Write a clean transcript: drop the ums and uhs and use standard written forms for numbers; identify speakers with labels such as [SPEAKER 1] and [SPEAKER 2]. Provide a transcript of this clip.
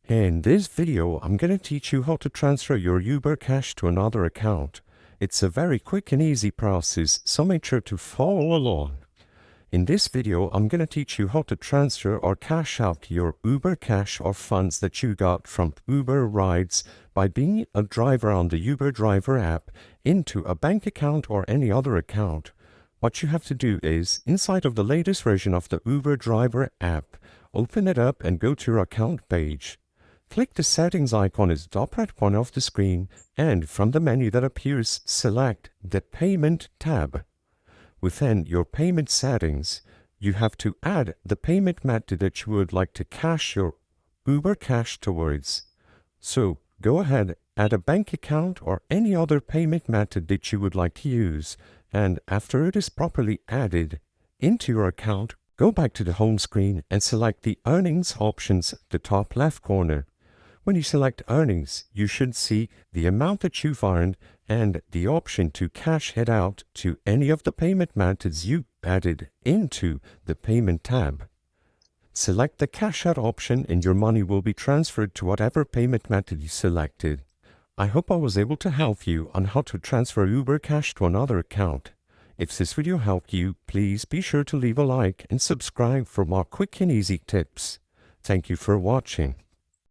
[SPEAKER 1] In this video, I'm going to teach you how to transfer your Uber Cash to another account. It's a very quick and easy process, so make sure to follow along. In this video, I'm going to teach you how to transfer or cash out your Uber Cash or funds that you got from Uber rides by being a driver on the Uber Driver app into a bank account or any other account. What you have to do is, inside of the latest version of the Uber Driver app, open it up and go to your account page. Click the settings icon at the top right corner of the screen, and from the menu that appears, select the Payment tab. Within your payment settings, you have to add the payment method that you would like to cash your Uber Cash towards. So go ahead, add a bank account or any other payment method that you would like to use, and after it is properly added into your account, go back to the home screen and select the Earnings options at the top left corner. When you select Earnings, you should see the amount that you've earned and the option to cash it out to any of the payment methods you added into the Payment tab. Select the Cash Out option and your money will be transferred to whatever payment method you selected. I hope I was able to help you on how to transfer Uber Cash to another account. If this video helped you, please be sure to leave a like and subscribe for more quick and easy tips. Thank you for watching.